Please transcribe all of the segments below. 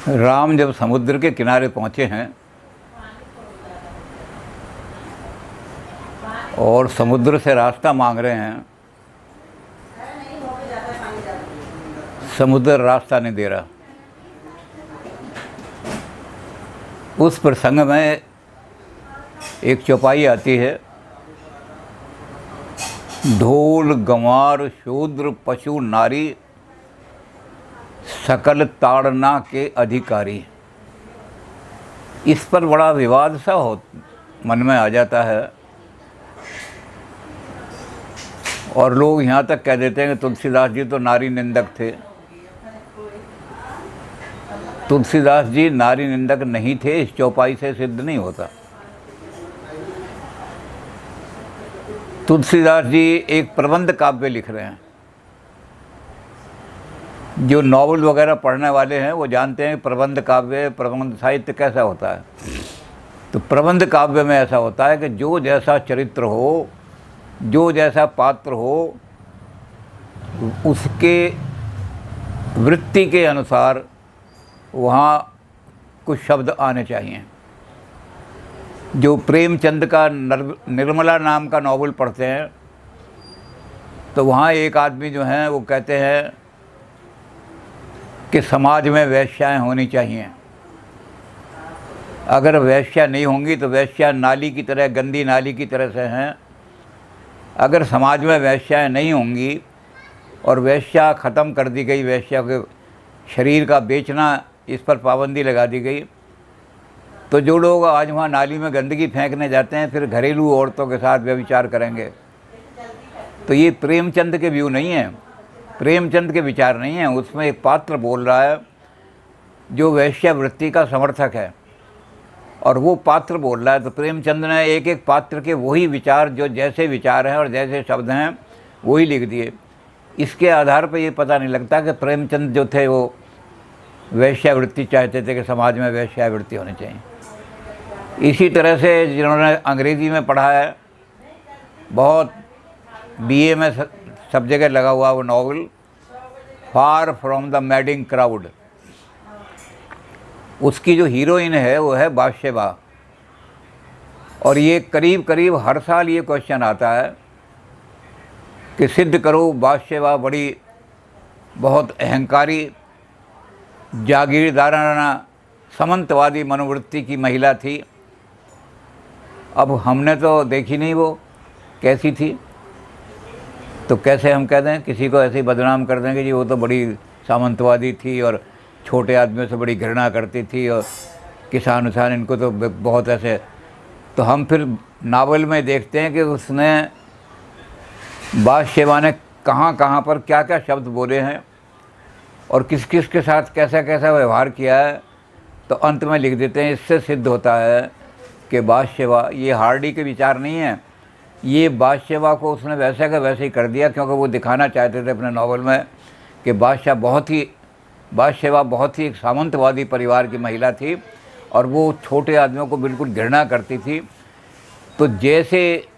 राम जब समुद्र के किनारे पहुँचे हैं और समुद्र से रास्ता मांग रहे हैं, समुद्र रास्ता नहीं दे रहा। उस प्रसंग में एक चौपाई आती है, ढोल गंवार शूद्र पशु नारी सकल ताड़ना के अधिकारी। इस पर बड़ा विवाद सा मन में आ जाता है और लोग यहाँ तक कह देते हैं कि तुलसीदास जी तो नारी निंदक थे। तुलसीदास जी नारी निंदक नहीं थे, इस चौपाई से सिद्ध नहीं होता। तुलसीदास जी एक प्रबंध काव्य लिख रहे हैं। जो नॉवल वगैरह पढ़ने वाले हैं वो जानते हैं प्रबंध काव्य, प्रबंध साहित्य कैसा होता है। तो प्रबंध काव्य में ऐसा होता है कि जो जैसा चरित्र हो, जो जैसा पात्र हो, उसके वृत्ति के अनुसार वहाँ कुछ शब्द आने चाहिए। जो प्रेमचंद का निर्मला नाम का नॉवल पढ़ते हैं तो वहाँ एक आदमी जो हैं वो कहते हैं कि समाज में वेश्याएं होनी चाहिए। अगर वेश्या नहीं होंगी तो वेश्या नाली की तरह, गंदी नाली की तरह से हैं। अगर समाज में वेश्याएं नहीं होंगी और वेश्या ख़त्म कर दी गई, वेश्या के शरीर का बेचना इस पर पाबंदी लगा दी गई, तो जो लोग आज वहाँ नाली में गंदगी फेंकने जाते हैं फिर घरेलू औरतों के साथ व्यभिचार करेंगे। तो ये प्रेमचंद के व्यू नहीं है, प्रेमचंद के विचार नहीं हैं। उसमें एक पात्र बोल रहा है जो वैश्यावृत्ति का समर्थक है और वो पात्र बोल रहा है। तो प्रेमचंद ने एक एक पात्र के वही विचार, जो जैसे विचार हैं और जैसे शब्द हैं वही लिख दिए। इसके आधार पर ये पता नहीं लगता कि प्रेमचंद जो थे वो वैश्यावृत्ति चाहते थे कि समाज में वैश्यावृत्ति होनी चाहिए। इसी तरह से जिन्होंने अंग्रेज़ी में पढ़ा है, बहुत बीए में सब जगह लगा हुआ वो novel far from the madding crowd, उसकी जो हीरोइन है वो है बादशाह। और ये करीब करीब हर साल ये क्वेश्चन आता है कि सिद्ध करो बादशाह बड़ी बहुत अहंकारी, जागीरदाराना, सामंतवादी मनोवृत्ति की महिला थी। अब हमने तो देखी नहीं वो कैसी थी, तो कैसे हम कह दें, किसी को ऐसे ही बदनाम कर देंगे जी वो तो बड़ी सामंतवादी थी और छोटे आदमियों से बड़ी घृणा करती थी और किसान उसान इनको तो बहुत ऐसे। तो हम फिर नावल में देखते हैं कि उसने बादशाह ने कहाँ कहाँ पर क्या क्या शब्द बोले हैं और किस किस के साथ कैसा कैसा व्यवहार किया है, तो अंत में लिख देते हैं। इससे सिद्ध होता है कि बादशाह ये हार्डी के विचार नहीं है, ये बादशाह को उसने वैसे का वैसे ही कर दिया क्योंकि वो दिखाना चाहते थे अपने नावल में कि बादशाह बहुत ही एक सामंतवादी परिवार की महिला थी और वो छोटे आदमियों को बिल्कुल घृणा करती थी। तो जैसे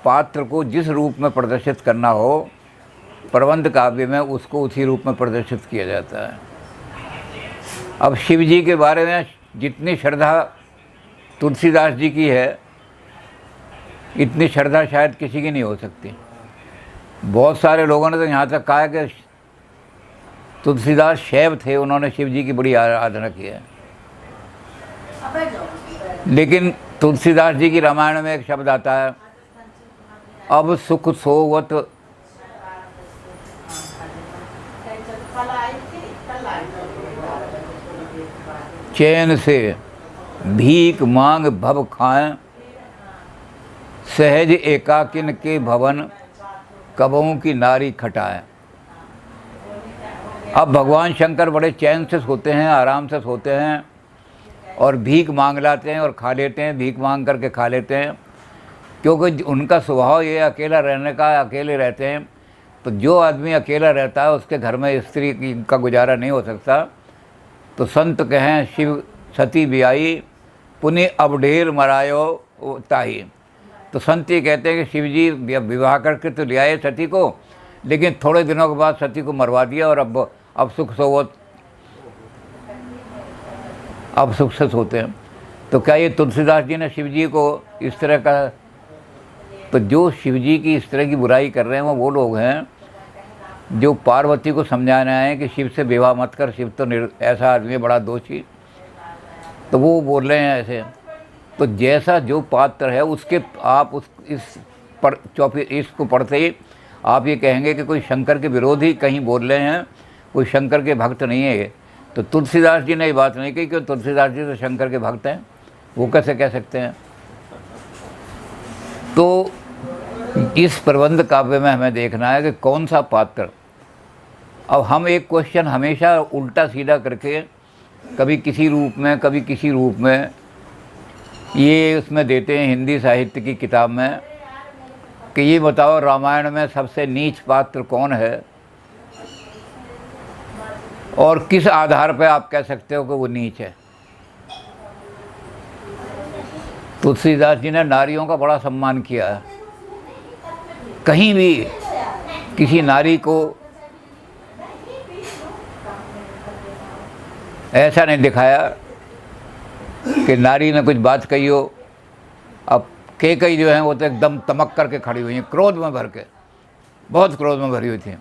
पात्र को जिस रूप में प्रदर्शित करना हो प्रबंध काव्य में, उसको उसी रूप में प्रदर्शित किया जाता है। अब शिव जी के बारे में जितनी श्रद्धा तुलसीदास जी की है, इतनी श्रद्धा शायद किसी की नहीं हो सकती। बहुत सारे लोगों ने तो यहाँ तक कहा कि तुलसीदास शैव थे, उन्होंने शिव जी की बड़ी आराधना की है। लेकिन तुलसीदास जी की रामायण में एक शब्द आता है, अब सुख सोवत चैन से भीख मांग भव खाएं, सहज एकाकिन के भवन कबों की नारी खटाएं। अब भगवान शंकर बड़े चैन से सोते हैं, आराम से सोते हैं और भीख मांग लाते हैं और खा लेते हैं, भीख मांग करके खा लेते हैं, क्योंकि उनका स्वभाव ये अकेला रहने का, अकेले रहते हैं। तो जो आदमी अकेला रहता है उसके घर में स्त्री का गुजारा नहीं हो सकता। तो संत कहें शिव सती बियाई पुण्य अब ढेर मरायो ताही। तो संत ये कहते हैं कि शिव जी विवाह करके तो ले आए सती को, लेकिन थोड़े दिनों के बाद सती को मरवा दिया और अब सुख सोवत अब सक्सेस होते हैं। तो क्या ये तुलसीदास जी ने शिव जी को इस तरह का, तो जो शिव जी की इस तरह की बुराई कर रहे हैं वो लोग हैं जो पार्वती को समझाना है कि शिव से विवाह मत कर, शिव तो ऐसा आदमी है बड़ा दोषी, तो वो बोल रहे हैं ऐसे। तो जैसा जो पात्र है उसके आप उस इस पर इसको पढ़ते ही आप ये कहेंगे कि कोई शंकर के विरोधी कहीं बोल रहे हैं, कोई शंकर के भक्त नहीं है ये। तो तुलसीदास जी ने ये बात नहीं कही कि तुलसीदास जी तो शंकर के भक्त हैं, वो कैसे कह सकते हैं। तो इस प्रबंध काव्य में हमें देखना है कि कौन सा पात्र। अब हम एक क्वेश्चन हमेशा उल्टा सीधा करके कभी किसी रूप में कभी किसी रूप में ये उसमें देते हैं हिंदी साहित्य की किताब में कि ये बताओ रामायण में सबसे नीच पात्र कौन है और किस आधार पर आप कह सकते हो कि वो नीच है। तुलसीदास जी ने नारियों का बड़ा सम्मान किया है, कहीं भी किसी नारी को ऐसा नहीं दिखाया कि नारी ने कुछ बात कही हो। अब कैकेयी जो है वो तो एकदम तमक करके खड़ी हुई हैं, क्रोध में भर के, बहुत क्रोध में भरी हुई थी।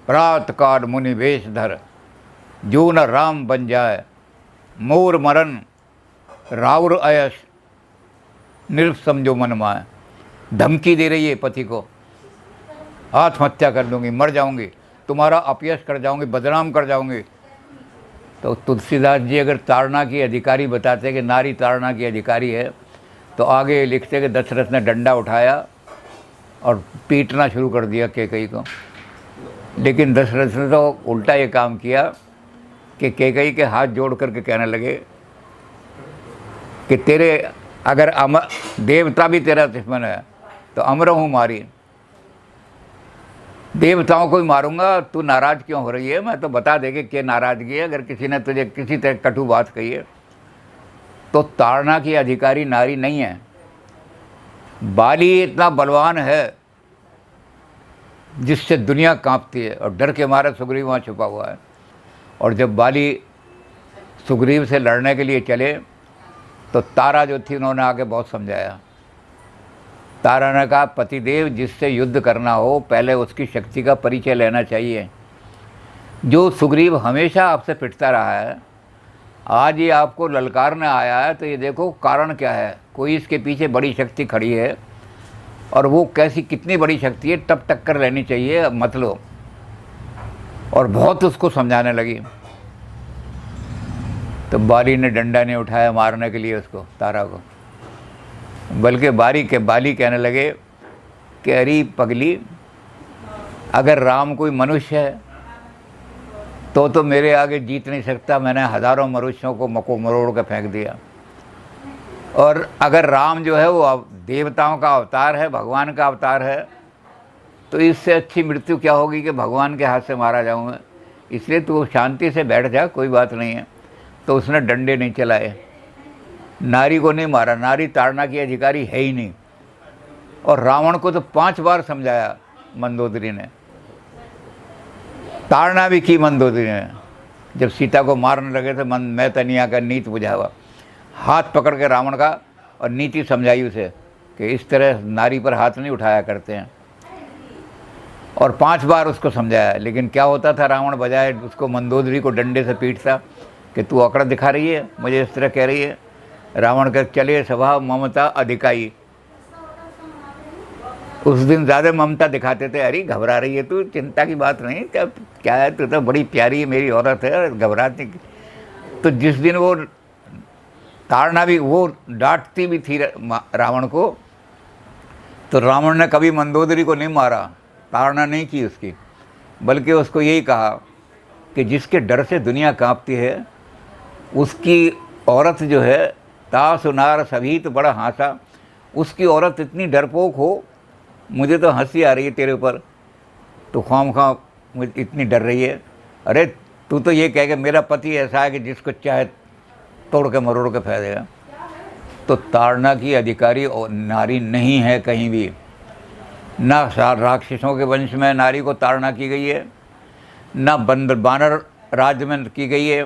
प्रात काल मुनि वेश धर, जो न राम बन जाए, मोर मरन राउर अयस, निर्भ समझो मन माए। धमकी दे रही है पति को, आत्महत्या कर लूँगी, मर जाऊँगी, तुम्हारा अपयश कर जाऊँगी, बदनाम कर जाऊँगी। तो तुलसीदास जी अगर ताड़ना की अधिकारी बताते कि नारी ताड़ना की अधिकारी है, तो आगे लिखते कि दशरथ ने डंडा उठाया और पीटना शुरू कर दिया कैकेयी को। लेकिन दशरथ ने तो उल्टा ये काम किया कि कैकेयी के हाथ जोड़ करके कहने लगे कि तेरे अगर अमर देवता भी तेरा दुश्मन है तो अमर हूँ मारी, देवताओं को भी मारूंगा, तू नाराज़ क्यों हो रही है, मैं तो बता दे कि क्या नाराज़गी है अगर किसी ने तुझे किसी तरह कटु बात कही है। तो ताड़ना की अधिकारी नारी नहीं है। बाली इतना बलवान है जिससे दुनिया कांपती है और डर के मारे सुग्रीव वहाँ छुपा हुआ है। और जब बाली सुग्रीव से लड़ने के लिए चले तो तारा जो थी उन्होंने आके बहुत समझाया। तारा ने कहा पतिदेव जिससे युद्ध करना हो पहले उसकी शक्ति का परिचय लेना चाहिए। जो सुग्रीव हमेशा आपसे पिटता रहा है, आज ये आपको ललकारने आया है, तो ये देखो कारण क्या है, कोई इसके पीछे बड़ी शक्ति खड़ी है और वो कैसी कितनी बड़ी शक्ति है, तब टक्कर लेनी चाहिए, मत लो। और बहुत उसको समझाने लगी। तो बाली ने डंडा नहीं उठाया मारने के लिए उसको, तारा को, बल्कि बाली कहने लगे कि अरे पगली, अगर राम कोई मनुष्य है तो मेरे आगे जीत नहीं सकता, मैंने हज़ारों मनुष्यों को मको मरोड़ के फेंक दिया। और अगर राम जो है वो देवताओं का अवतार है, भगवान का अवतार है, तो इससे अच्छी मृत्यु क्या होगी कि भगवान के हाथ से मारा जाऊँ मैं। इसलिए तू शांति से बैठ जा, कोई बात नहीं है। तो उसने डंडे नहीं चलाए, नारी को नहीं मारा, नारी ताड़ना की अधिकारी है ही नहीं। और रावण को तो 5 बार समझाया मंदोदरी ने, ताड़ना भी की मंदोदरी ने। जब सीता को मारने लगे थे मैं तनिया का नीत बुझावा, हाथ पकड़ के रावण का और नीति समझाई उसे कि इस तरह नारी पर हाथ नहीं उठाया करते हैं। और 5 बार उसको समझाया। लेकिन क्या होता था, रावण बजाय उसको मंदोदरी को डंडे से पीटता कि तू अकड़ दिखा रही है, मुझे इस तरह कह रही है। रावण का चले स्वभाव ममता अधिकाई, उस दिन ज़्यादा ममता दिखाते थे। अरे घबरा रही है तू, चिंता की बात नहीं, क्या है, तू तो बड़ी प्यारी मेरी औरत है, घबराती। तो जिस दिन वो ताड़ना भी वो डांटती भी थी रावण को, तो रावण ने कभी मंदोदरी को नहीं मारा, ताड़ना नहीं की उसकी, बल्कि उसको यही कहा कि जिसके डर से दुनिया कांपती है उसकी औरत जो है, ता सुनार सभी तो बड़ा हंसा, उसकी औरत इतनी डरपोक हो, मुझे तो हंसी आ रही है तेरे ऊपर, तो खामखा मुझे इतनी डर रही है। अरे तू तो ये कह के मेरा पति ऐसा है कि जिसको चाहे तोड़ के मरोड़ के फेंक देगा। तो ताड़ना की अधिकारी और नारी नहीं है कहीं भी, ना राक्षसों के वंश में नारी को ताड़ना की गई है, ना बानर राज्य में की गई है,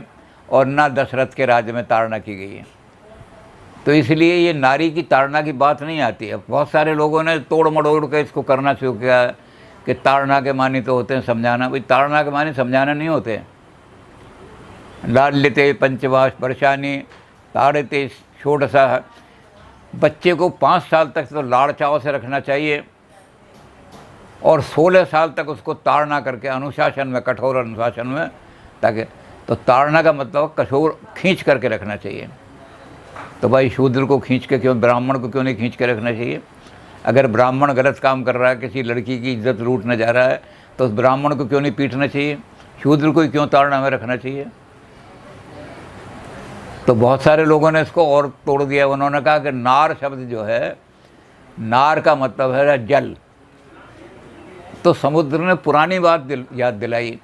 और ना दशरथ के राज्य में ताड़ना की गई है। तो इसलिए ये नारी की ताड़ना की बात नहीं आती है। बहुत सारे लोगों ने तोड़ मड़ोड़ के इसको करना शुरू किया है कि ताड़ना के मानी तो होते हैं समझाना। भाई ताड़ना के मानी समझाना नहीं होते। लाड्यते पंचवाश वर्षानी ताड़ते षोडशः। बच्चे को 5 साल तक तो लाड़ चाव से रखना चाहिए और 16 साल तक उसको ताड़ना करके अनुशासन में, कठोर अनुशासन में, ताकि तो ताड़ना का मतलब कठोर खींच करके रखना चाहिए। तो भाई शूद्र को खींच के क्यों, ब्राह्मण को क्यों नहीं खींच के रखना चाहिए? अगर ब्राह्मण गलत काम कर रहा है, किसी लड़की की इज्जत लूटने जा रहा है, तो उस ब्राह्मण को क्यों नहीं पीटना चाहिए? शूद्र को क्यों ताड़ना में रखना चाहिए? तो बहुत सारे लोगों ने इसको और तोड़ दिया। उन्होंने कहा कि नार शब्द जो है, नार का मतलब है जल। तो समुद्र ने पुरानी बात याद दिलाई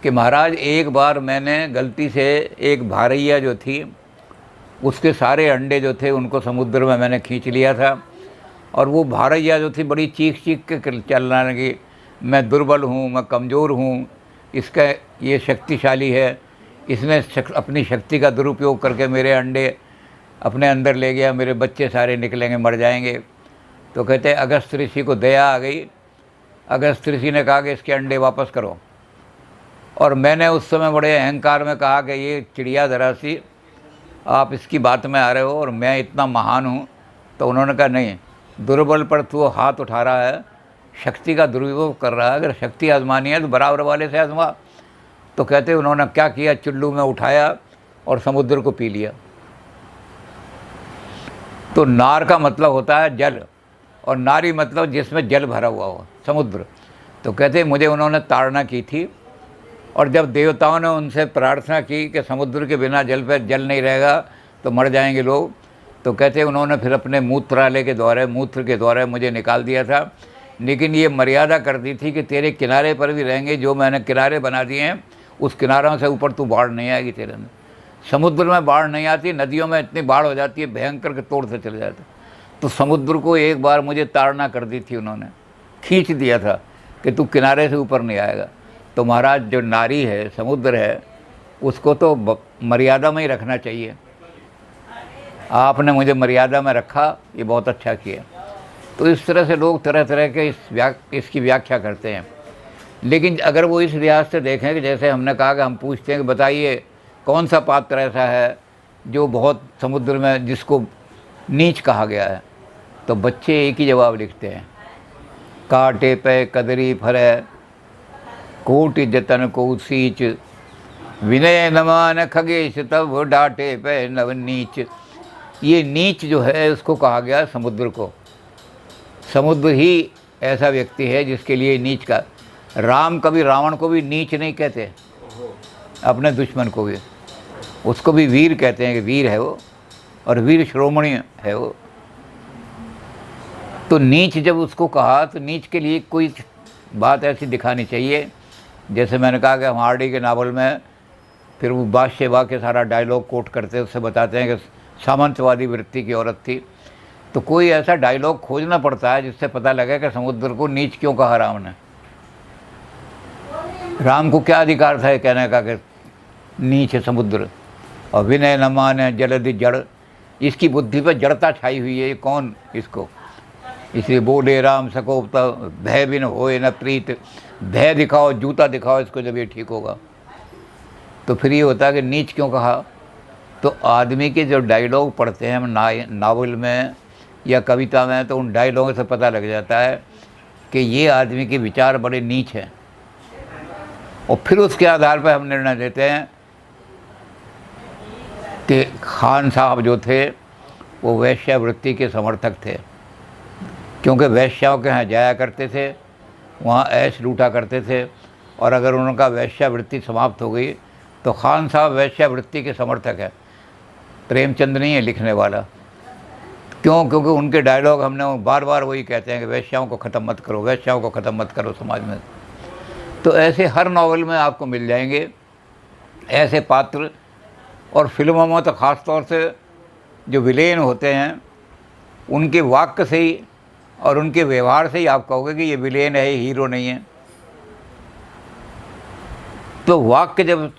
कि महाराज एक बार मैंने गलती से एक भारैया जो थी उसके सारे अंडे जो थे उनको समुद्र में मैंने खींच लिया था। और वो भारैया जो थी बड़ी चीख चीख के चलने लगी, मैं दुर्बल हूँ, मैं कमज़ोर हूँ, इसका ये शक्तिशाली है, इसने अपनी शक्ति का दुरुपयोग करके मेरे अंडे अपने अंदर ले गया, मेरे बच्चे सारे निकलेंगे, मर जाएंगे। तो कहते हैं अगस्त ऋषि को दया आ गई। अगस्त ऋषि ने कहा कि इसके अंडे वापस करो। और मैंने उस समय बड़े अहंकार में कहा कि ये चिड़िया दरासी, आप इसकी बात में आ रहे हो और मैं इतना महान हूँ। तो उन्होंने कहा नहीं, दुर्बल पर तू हाथ उठा रहा है, शक्ति का दुरुपयोग कर रहा है, अगर शक्ति आजमानी है तो बराबर वाले से आजमा। तो कहते उन्होंने क्या किया, चुल्लू में उठाया और समुद्र को पी लिया। तो नार का मतलब होता है जल और नारी मतलब जिसमें जल भरा हुआ हो, समुद्र। तो कहते मुझे उन्होंने ताड़ना की थी और जब देवताओं ने उनसे प्रार्थना की कि समुद्र के बिना जल पर जल नहीं रहेगा तो मर जाएंगे लोग, तो कहते उन्होंने फिर अपने मूत्र के द्वारा मुझे निकाल दिया था। लेकिन ये मर्यादा कर दी थी कि तेरे किनारे पर भी रहेंगे, जो मैंने किनारे बना दिए हैं उस किनारों से ऊपर तू बाढ़ नहीं आएगी तेरे में। समुद्र में बाढ़ नहीं आती, नदियों में इतनी बाढ़ हो जाती है भयंकर के तोड़ से चले जाते। तो समुद्र को एक बार मुझे ताड़ना कर दी थी, उन्होंने खींच दिया था कि तू किनारे से ऊपर नहीं आएगा। तो महाराज जो नारी है, समुद्र है, उसको तो मर्यादा में ही रखना चाहिए। आपने मुझे मर्यादा में रखा, ये बहुत अच्छा किया। तो इस तरह से लोग तरह तरह के इसकी व्याख्या करते हैं। लेकिन अगर वो इस लिहाज से देखें कि जैसे हमने कहा कि हम पूछते हैं कि बताइए कौन सा पात्र ऐसा है जो बहुत समुद्र में जिसको नीच कहा गया है, तो बच्चे एक ही जवाब लिखते हैं, काटे पे कदरी फरे कोटि जतन को सींच, विनय नमान खगेश तब डाटे पे नव नीच। ये नीच जो है उसको कहा गया समुद्र को। समुद्र ही ऐसा व्यक्ति है जिसके लिए नीच का। राम कभी रावण को भी नीच नहीं कहते, अपने दुश्मन को भी, उसको भी वीर कहते हैं कि वीर है वो और वीर श्रोमणी है वो। तो नीच जब उसको कहा तो नीच के लिए कोई बात ऐसी दिखानी चाहिए। जैसे मैंने कहा कि हम हार्डी के नावल में फिर वो बादशाह के सारा डायलॉग कोट करते हैं, उससे बताते हैं कि सामंतवादी वृत्ति की औरत थी। तो कोई ऐसा डायलॉग खोजना पड़ता है जिससे पता लगे कि समुद्र को नीच क्यों कहा राम ने। राम को क्या अधिकार था ये कहने का कि नीच है समुद्र। और विनय न माने जलधि जड़, इसकी बुद्धि पर जड़ता छाई हुई है, ये कौन इसको। इसलिए बोले राम सकोप भय बिन होए न प्रीत, भय दिखाओ, जूता दिखाओ इसको जब ये ठीक होगा। तो फिर ये होता है कि नीच क्यों कहा। तो आदमी के जो डायलॉग पढ़ते हैं हम नावल में या कविता में, तो उन डायलॉगों से पता लग जाता है कि ये आदमी के विचार बड़े नीच हैं। और फिर उसके आधार पर हम निर्णय देते हैं कि खान साहब जो थे वो वैश्यावृत्ति के समर्थक थे, क्योंकि वैश्याओं के यहाँ जाया करते थे, वहाँ ऐश लूटा करते थे। और अगर उनका वैश्यावृत्ति समाप्त हो गई तो खान साहब वैश्यावृत्ति के समर्थक है, प्रेमचंद नहीं है लिखने वाला। क्यों? क्योंकि उनके डायलॉग हमने बार बार वही कहते हैं कि वैश्याओं को ख़त्म मत करो, वैश्याओं को ख़त्म मत करो समाज में। तो ऐसे हर नावल में आपको मिल जाएंगे ऐसे पात्र। और फिल्मों में तो ख़ास तौर से जो विलेन होते हैं उनके वाक्य से ही और उनके व्यवहार से ही आप कहोगे कि ये विलेन है, हीरो नहीं है। तो वाक्य जब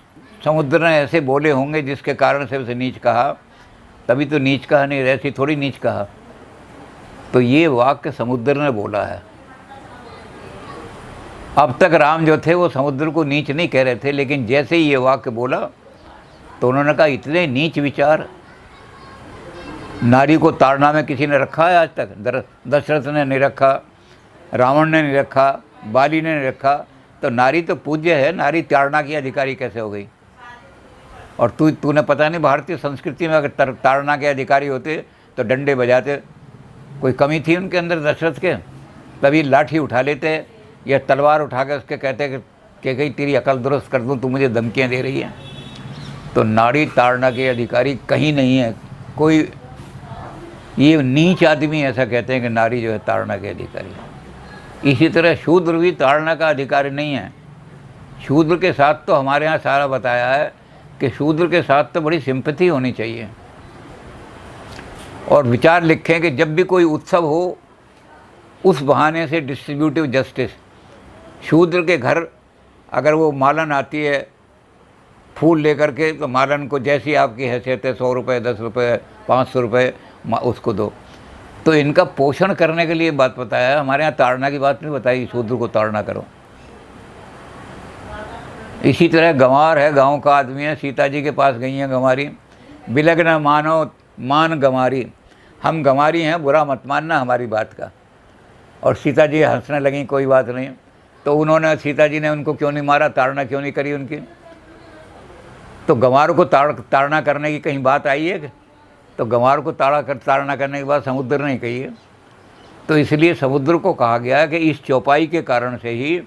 समुद्र ने ऐसे बोले होंगे जिसके कारण से उसे नीच कहा, तभी तो नीच कहा, नहीं ऐसी थोड़ी नीच कहा। तो ये वाक्य समुद्र ने बोला है। अब तक राम जो थे वो समुद्र को नीच नहीं कह रहे थे, लेकिन जैसे ही ये वाक्य बोला तो उन्होंने कहा इतने नीच विचार, नारी को ताड़ना में किसी ने रखा है आज तक? दशरथ ने नहीं रखा, रावण ने नहीं रखा, बाली ने नहीं रखा। तो नारी तो पूज्य है, नारी ताड़ना की अधिकारी कैसे हो गई? और तूने पता नहीं भारतीय संस्कृति में अगर ताड़ना के अधिकारी होते तो डंडे बजाते, कोई कमी थी उनके अंदर दशरथ के? तभी लाठी उठा लेते या तलवार उठा के उसके कहते कि कहीं तेरी अकल दुरुस्त कर दूँ, तू मुझे धमकियाँ दे रही है। तो नारी ताड़ना के अधिकारी कहीं नहीं है कोई। ये नीच आदमी ऐसा कहते हैं कि नारी जो है ताड़ना के अधिकारी है। इसी तरह शूद्र भी ताड़ना का अधिकारी नहीं है। शूद्र के साथ तो हमारे यहाँ सारा बताया है कि शूद्र के साथ तो बड़ी सिंपैथी होनी चाहिए। और विचार लिखें कि जब भी कोई उत्सव हो, उस बहाने से डिस्ट्रीब्यूटिव जस्टिस, शूद्र के घर अगर वो मालन आती है फूल लेकर के, तो मालन को जैसी आपकी हैसियत है 100 रुपये, 10 रुपये, 500 रुपये उसको दो। तो इनका पोषण करने के लिए बात बताया है। हमारे यहाँ ताड़ना की बात नहीं बताई, शूद्र को ताड़ना करो। इसी तरह गंवार है, गांव का आदमी है, सीता जी के पास गई हैं गंवारी, बिलग न मानो मान गंवारी, हम गंवारी हैं, बुरा मत मानना हमारी बात का। और सीता जी हंसने लगी, कोई बात नहीं। तो उन्होंने, सीता जी ने उनको क्यों नहीं मारा, ताड़ना क्यों नहीं करी उनकी? तो गंवार को ताड़ना करने की कहीं बात आई है? तो गंवार को ताड़ना करने की बात समुद्र ने कही है। तो इसलिए समुद्र को कहा गया है कि इस चौपाई के कारण से ही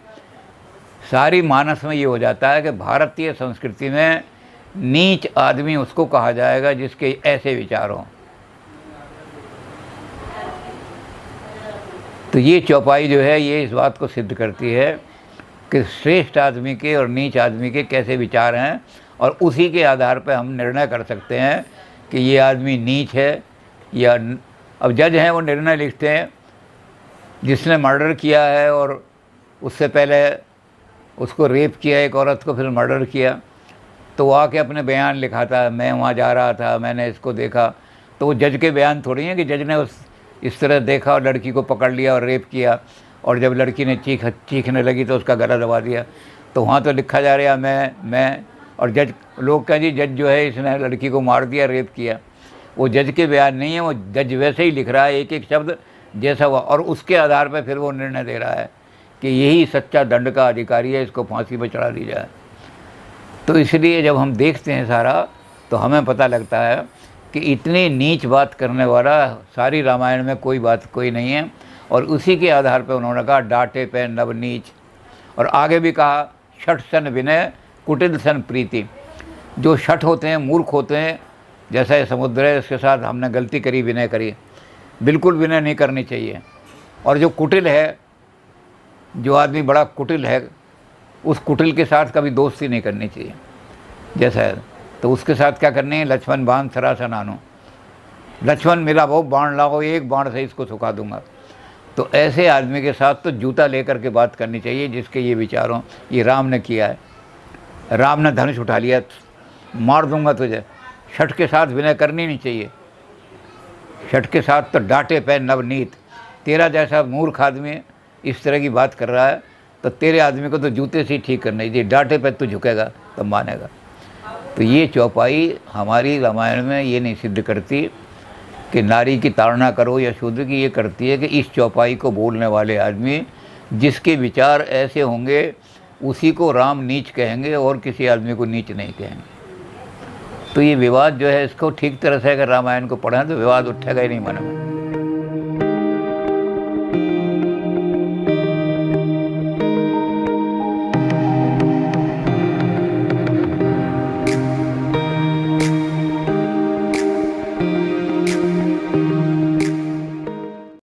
सारी मानस में ये हो जाता है कि भारतीय संस्कृति में नीच आदमी उसको कहा जाएगा जिसके ऐसे विचार हों। तो ये चौपाई जो है ये इस बात को सिद्ध करती है कि श्रेष्ठ आदमी के और नीच आदमी के कैसे विचार हैं, और उसी के आधार पर हम निर्णय कर सकते हैं कि ये आदमी नीच है या। अब जज हैं वो निर्णय लिखते हैं, जिसने मर्डर किया है और उससे पहले उसको रेप किया एक औरत को, फिर मर्डर किया, तो वो आके अपने बयान लिखाता है, मैं वहाँ जा रहा था, मैंने इसको देखा। तो वो जज के बयान थोड़ी हैं कि जज ने इस तरह देखा और लड़की को पकड़ लिया और रेप किया, और जब लड़की ने चीखने लगी तो उसका गला दबा दिया। तो वहाँ तो लिखा जा रहा है मैं, और जज लोग कहें जी जज जो है इसने लड़की को मार दिया, रेप किया। वो जज के बयान नहीं है, वो जज वैसे ही लिख रहा है एक एक शब्द जैसा हुआ, और उसके आधार पर फिर वो निर्णय दे रहा है कि यही सच्चा दंड का अधिकारी है, इसको फांसी पर चढ़ा दी जाए। तो इसलिए जब हम देखते हैं सारा, तो हमें पता लगता है कि इतनी नीच बात करने वाला सारी रामायण में कोई नहीं है। और उसी के आधार पर उन्होंने कहा डांटे पे नव नीच। और आगे भी कहा शठ सन विनय कुटिल सन प्रीति। जो शठ होते हैं, मूर्ख होते हैं, जैसा ये समुद्र है, इसके साथ हमने गलती करी, विनय करी, बिल्कुल विनय नहीं करनी चाहिए। और जो कुटिल है, जो आदमी बड़ा कुटिल है, उस कुटिल के साथ कभी दोस्ती नहीं करनी चाहिए जैसा है। तो उसके साथ क्या करनी है, लक्ष्मण बाण सरासन आनो, लक्ष्मण मिला वो बाण लाओ, एक बाण से इसको सुखा दूंगा। तो ऐसे आदमी के साथ तो जूता लेकर के बात करनी चाहिए जिसके ये विचारों। ये राम ने किया है, राम ने धनुष उठा लिया, मार दूंगा तुझे। शठ के साथ विनय करनी नहीं चाहिए, शठ के साथ तो डांटे पे नवनीत। तेरा जैसा मूर्ख आदमी इस तरह की बात कर रहा है, तो तेरे आदमी को तो जूते से ही ठीक करना चाहिए, डांटे पे तू झुकेगा तो मानेगा। तो ये चौपाई हमारी रामायण में ये नहीं सिद्ध करती कि नारी की ताड़ना करो या शूद्र की, ये करती है कि इस चौपाई को बोलने वाले आदमी जिसके विचार ऐसे होंगे उसी को राम नीच कहेंगे और किसी आदमी को नीच नहीं कहेंगे। तो ये विवाद जो है, इसको ठीक तरह से अगर रामायण को पढ़ें तो विवाद उठेगा ही नहीं मन में।